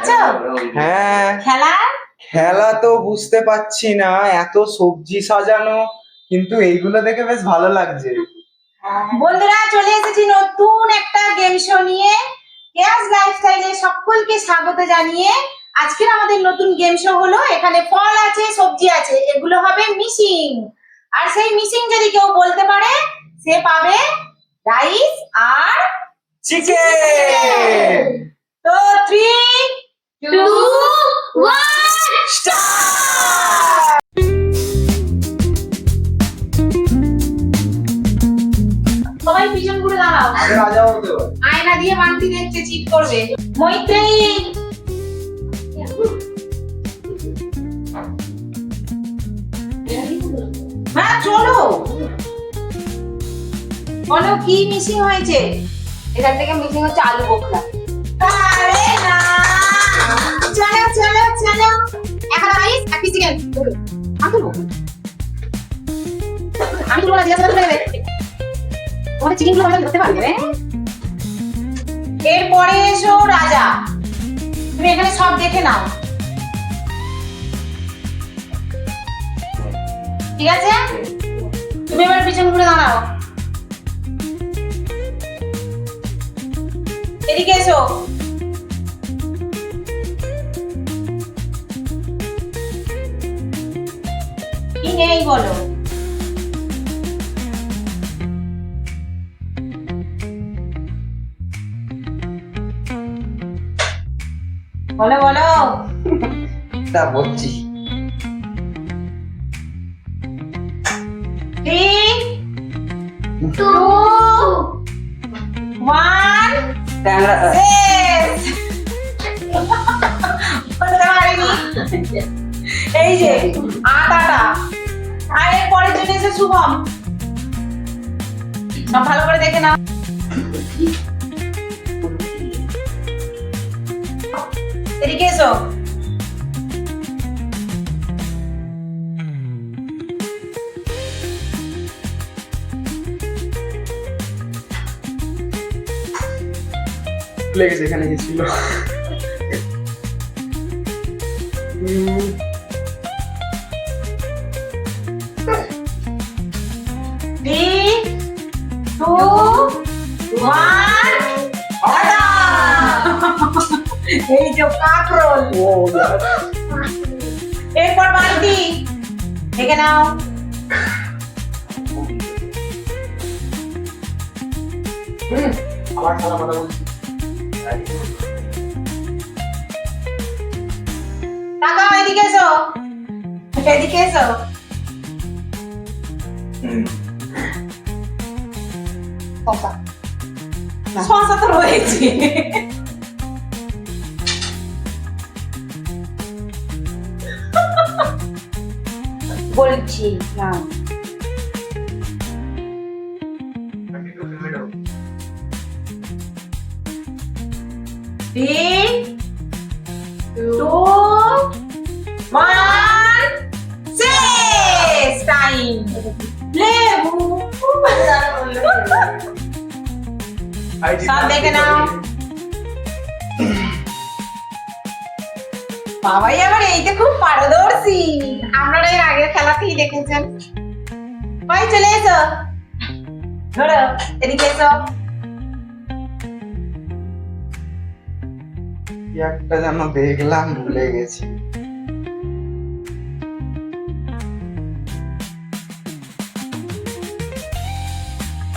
পারছো? হ্যাঁ, খেলা খেলা তো বুঝতে পারছি না, এত সবজি সাজানো, কিন্তু এইগুলো দেখে বেশ ভালো লাগছে। বন্ধুরা, চলে এসেছি নতুন একটা গেম শো নিয়ে। কেয়াস লাইফস্টাইলে সকলকে স্বাগত জানিয়ে আজকের আমাদের নতুন গেম শো হলো, এখানে ফল আছে, সবজি আছে, এগুলো হবে মিসিং। আর সেই মিসিং যদি কেউ বলতে পারে সে পাবে রাইস আর চিকেন তো 3, 2, 1 স্টার্ট। সবাই পিছন ঘুরে দাঁড়াও। আগে রাজা হতে হবে। আয়না দিয়ে মানতি দেখছে, চিট করবে। মৈত্রেয়ী, হ্যাঁ চলো বলো কি মিসিং হয়েছে। এখান থেকে মিসিং হচ্ছে আলু বোখরা। আরে না, চলো চলো চলো। এখন রাইস এক পিস চিকেন। আমি তুলবো না, জিজ্ঞাসা করতে দেবে। তোমাদের চিকেন গুলো ধরতে পারবে? এরপরে এসো রাজা, তুমি এখানে সব দেখে নাও, ঠিক আছে? তুমি এবার পিছন ঘুরে দাঁড়াও, এদিকে এসো। কি নেই বলো? বলো বলো। তা বলছি 3, 2, 1 শেষ। বলতে পারিনি। এই যে আটাটা, আর এর পরের জন্য এসে শুভম, সব ভালো করে দেখে নাও। এদিকে এসো। লেগেছে, এখানে গেছিল। Three, 2, 1 এই যে কাকরোল। এরপর বালতি দেখে নাও। আবার খারাপ কথা বলছি। তাকাও, এদিকে এসো, এদিকে এসো। শসা তো রয়েছে। বলছি না। Three, 2, 1 শেষ টাইম। লেবু সব দেখে নাও। বাবাই আবার এইটা খুব পারদর্শী, আপনারা এর আগের খেলাতেই দেখেছেন। ভাই চলে এসো, ধরো এদিকে এসো। কি একটা যেন দেখলাম, ভুলে গেছি।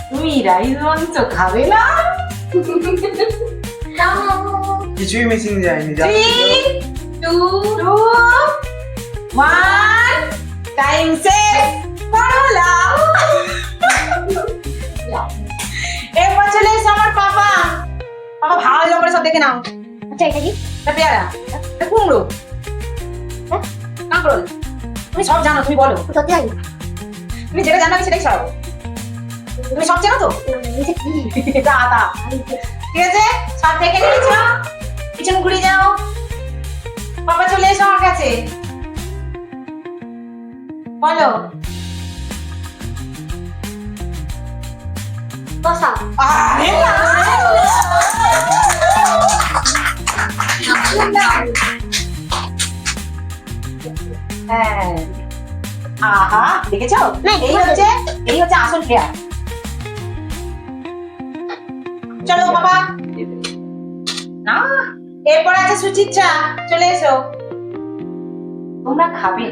তুমি রাইস মাংস খাবে না? কিছুই মিসিং যায়নি। 3, 2, 1 টাইম শেষ। করলা। এরপর চলে এসো আমার পাপা। পাপা ভালো করে সব দেখে নাও। আচ্ছা এটা কি? এটা পেয়ারা, এটা কুমড়ো, কাঁকরোল। তুমি সব জানো, তুমি বলো। সত্যি জানি। তুমি যেটা জানো আমি সেটাই সরাবো। তুমি সব চেনো তো? এটা কি? এটা আদা, ঠিক আছে? সব দেখে নিয়েছো, পিছন ঘুরে যাও। বাবা চলে এসো আমার কাছে, বলো। কষা। আরে না। হ্যাঁ, আহা দেখেছো, এই হচ্ছে আসল প্লেয়ার। চলো বাবা, না এরপর আছে সুচিত্রা, চলে এসো। তোমরা খাবে,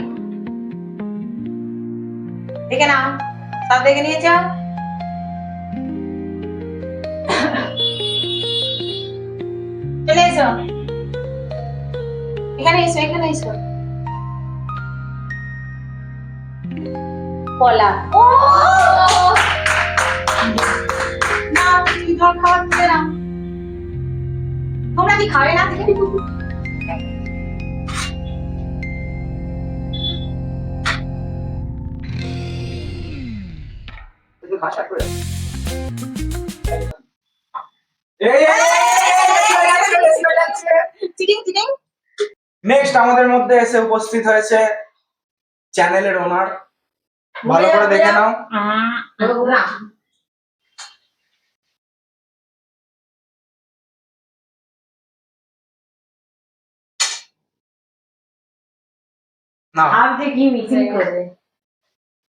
দেখে নাও, সব দেখে নিয়েছো? চলে এসো, এখানে এসো, এখানে এসো। কলা, ও না, তুমি জল খাওয়াচ্ছে না। তোমরা কি খাবে না? Cheating cheating. নেক্সট আমাদের মধ্যে এসে উপস্থিত হয়েছে চ্যানেলের ওনার। ভালো করে দেখে নাও। না আপনি কি মিটিং করবে?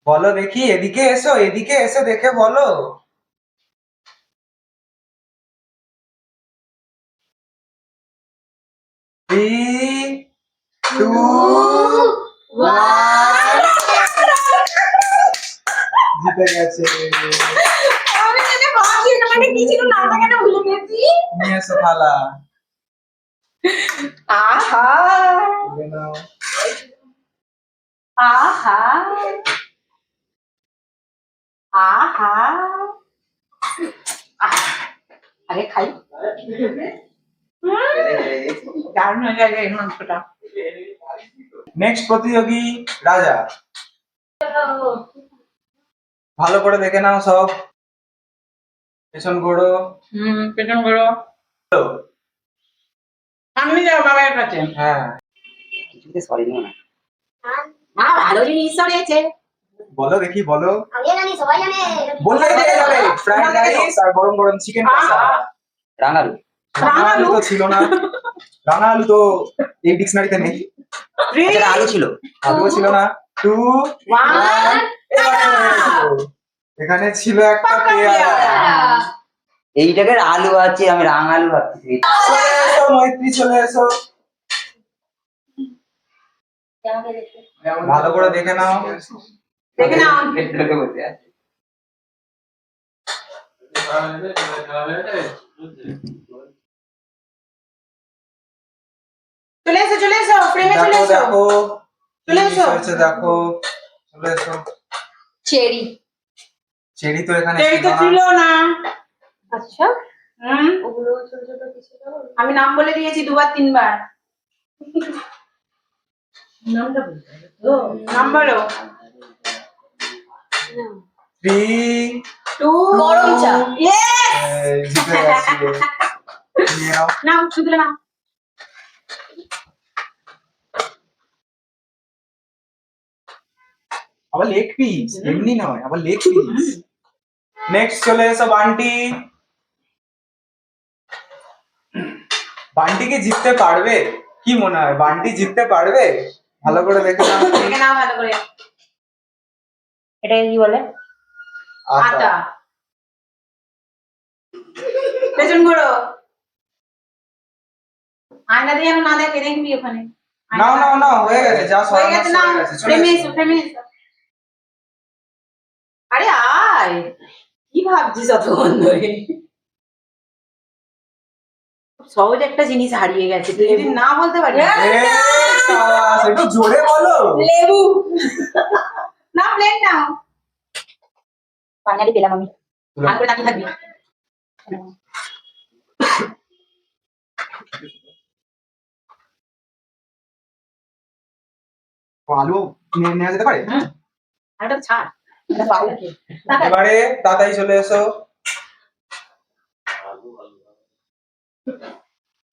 বলো দেখি, এদিকে এসো, এদিকে এসে দেখে বলো। Three, two, one. জিতে গেছে। আমি জানি ভাবছি এটা মানে কি ছিল, নামটা কেন ভুলে গেছি। নিয়ে এসো থালা। আহা তুলে নাও। আহা আহা, আরে খাই। দারুণ হয়ে গেছে এই মাংসটা। নেক্সট প্রতিযোগী রাজা। ভালো করে দেখে নাও সব। পেছন ঘোরো। পেছন ঘোরো। সামনে যাও বাবার কাছে। হ্যাঁ, ভালো জিনিস রয়েছে। বলো দেখি, বলো। আমি জানি, সবাই জানে। বললেই দেখে যাবে। ফ্রাইড রাইস আর গরম গরম চিকেন কষা। রাঙালু। রাঙা আলু তো ছিল না। রাঙা আলু তো এই ডিকশনারিতে নেই। আচ্ছা, আলু ছিল। আলুও ছিল না। 2 One. 1 এখানে ছিল একটা পেয়ারা। এইটাকে আলু আছে, আমি রাঙালু ভাবছি। চলে এসো মৈত্রী, চলে এসো। ভালো করে দেখে নাও। দেখে নাও। লোকে বসে আছে। চলে এসো, চলে এসো, ফ্রেমে চলে দেখো এসো। দেখো চলে কি এসো। হয়েছে দেখো। চলে এসো। চেরি। চেরি তো এখানে চেরি তো ছিল ছিল না। না। আচ্ছা, হুম, ওগুলো ছোট ছোট কিছু আমি নাম বলে দিয়েছি 2 বার 3 বার। নামটা বলতে হবে তো। নাম বলো। 3 2 গরম চা। ইয়েস, জিতে গেছি। নিয়ে নাও। নাও শুধু নাও। আবার লেগ পিস, এমনি নয়, আবার লেগ পিস। নেক্সট চলে এসো বান্টি। বান্টি কি জিততে পারবে? কি মনে হয়, বান্টি জিততে পারবে? ভালো করে দেখে নাও। দেখে নাও ভালো করে। এটা কি বলে? আটা। পেছন ঘোরো। আয়না দিয়ে না দেখে দেখবি ওখানে। নাও নাও নাও, হয়ে গেছে, যা হয়ে সরানোর গেছে, সরে নাও। গেছে। চলে ফ্রেমে এসো। এসো, ফ্রেমে এসো। আরে আয়, কি ভাবছিস অতক্ষণ ধরে? সহজ একটা জিনিস হারিয়ে গেছে, তুই যদি না বলতে পারিস। সাবাস, একটু জোরে বলো। লেবু। না, প্লেন নাও। ফাইনালি পেলাম আমি। তুলো। আর করে তাকিয়ে থাকবি। আলু নেওয়া যেতে পারে? আর এটা ছাড়। এটা পাও নাকি? এবারে তাড়াতাড়ি চলে এসো।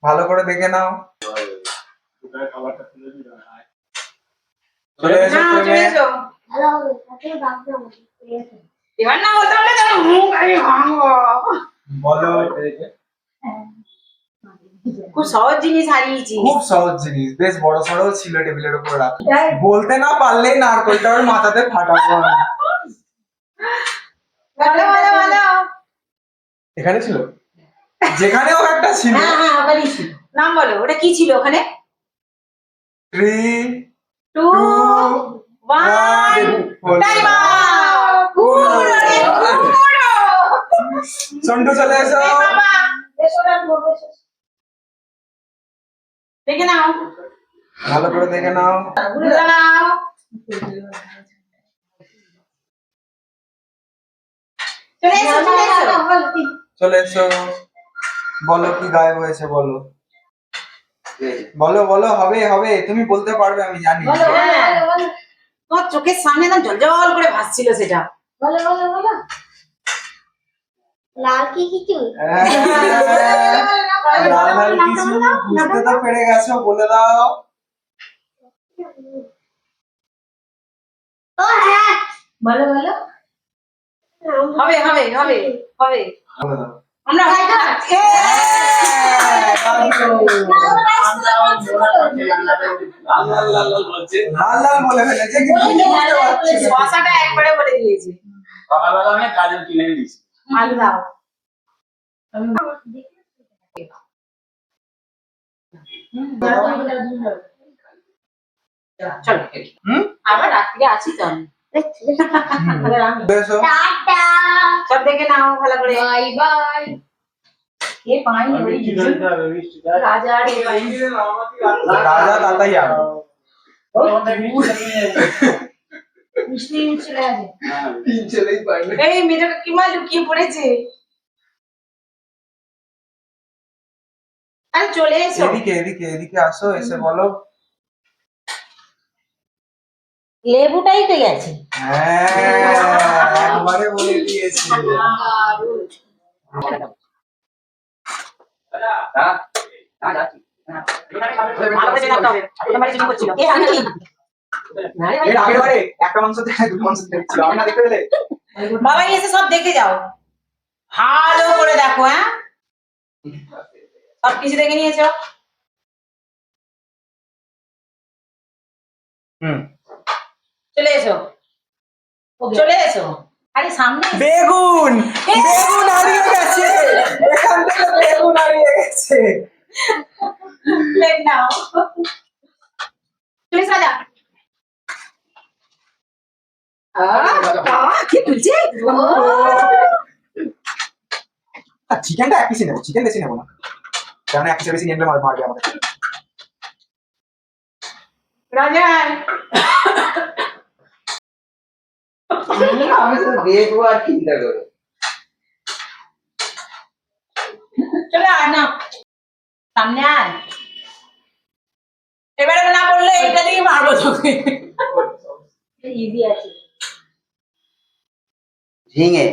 ভালো করে দেখে নাও। চলে এসো নাও, চলে ফ্রেমে। এসো। ভালো হবে, তাতে ভাবতে হবে। এবার না বলতে পারলে কেন মুখ আমি ভাঙবো। বলো। খুব সহজ জিনিস হারিয়েছি। খুব সহজ জিনিস, বেশ বড় সড়ো ছিল টেবিলের উপর রাখা। বলতে না পারলে নারকলটা ওর মাথাতে ফাটাবো আমি। বলো বলো বলো। এখানে ছিল, যেখানেও একটা ছিল। হ্যাঁ হ্যাঁ ওখানেই ছিল। নাম বলো, ওটা কি ছিল ওখানে? 3, 2, 1 টাইম আউট। কুড়ো রে কুড়ো। সন্টু চলে এসো। এই বাবা এসো না বলবো এসো। দেখে নাও, ভালো করে দেখে নাও। বুঝে নাও। চলে এসো চলে এসো। চলে এসো, বলো কি গায়েব হয়েছে, বলো বলো বলো। হবে হবে, তুমি বলতে পারবে, আমি জানি। বলো বলো বলো তোমার চোখের সামনে না জল জল করে ভাসছিল সেটা। বলো বলো বলো। লাল কি কিছু? হ্যাঁ, লাল লাল কিছু বুঝতে তো পেরে গেছো, বলে দাও। ও হ্যাঁ বলো বলো। হবে হবে হবে হবে। বলে দাও। আমরা ভাই লাল লাল বলে ফেলেছে, কিন্তু বুঝতে পারছি না। শশাটা একবারে বলে দিয়েছে। সকালবেলা আমি কাজের কিনে দিয়েছি। আলু দাও। চলো হুম? আবার রাত্রিরে আছি তো আমি। চলে এসো। টাটা সব দেখে নাও ভালো করে। Bye bye. এ পাইনি ওই রাজা রে পাইনি। রাজা তাতাই আর মিষ্টি চলে আসে। তিন ছেলেই পাইনি। এই মেয়েটা কি মা লুকিয়ে পড়েছে। আরে চলে এসো। এদিকে এদিকে এদিকে আসো, এসে বলো। লেবুটাই তো গেছে। হ্যাঁ, একবারে বলে দিয়েছে। ভালো করে চেনাতে হবে। তোমার কিছু করছিল। এ আমি কি? এর আগের বারে একটা মাংস থেকে দুটো মাংস দিয়েছিল, আমি না দেখতে পেলে? বাবা এসে সব দেখে যাও, ভালো করে দেখো। হ্যাঁ সব কিছু দেখে নিয়েছো? হুম। চলে এসো চলে এসো। আরে সামনে এসো। বেগুন, বেগুন হারিয়ে গেছে, এখান থেকে বেগুন হারিয়ে গেছে। Plate now. প্লিজ রাজা। কি তুলছে? চিকেনটা এক পিসই নেবো, চিকেন বেশি নেবো না, কারণ এক পিসের বেশি নিয়ে নিলে মারবে আমাদের। রাজা আমি তো দেখবো আর চিন্তা করো। চলে আয় না, সামনে আয়। এবারে না বললে এটা দিয়ে মারবো তোকে। ইজি আছে। ঝিঙে।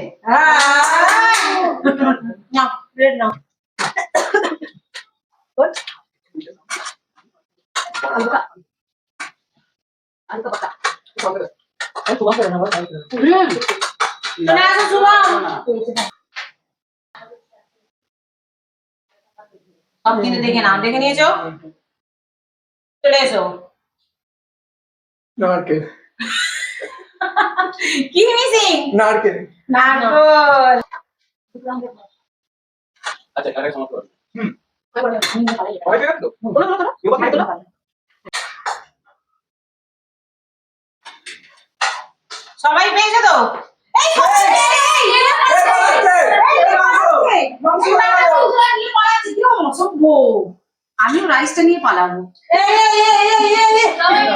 না প্লেট নাও। চলে আসো শুভম। সব কিন্তু দেখে নাও, দেখে নিয়েছো? চলে এসো। নারকেল, কি মিসিং? নারকেল। নারকল। আচ্ছা টাকা সমাপ্ত হলো। হয়ে গেল তো? সবাই পেয়েছো তো? এই আমিও রাইসটা নিয়ে পালাবো।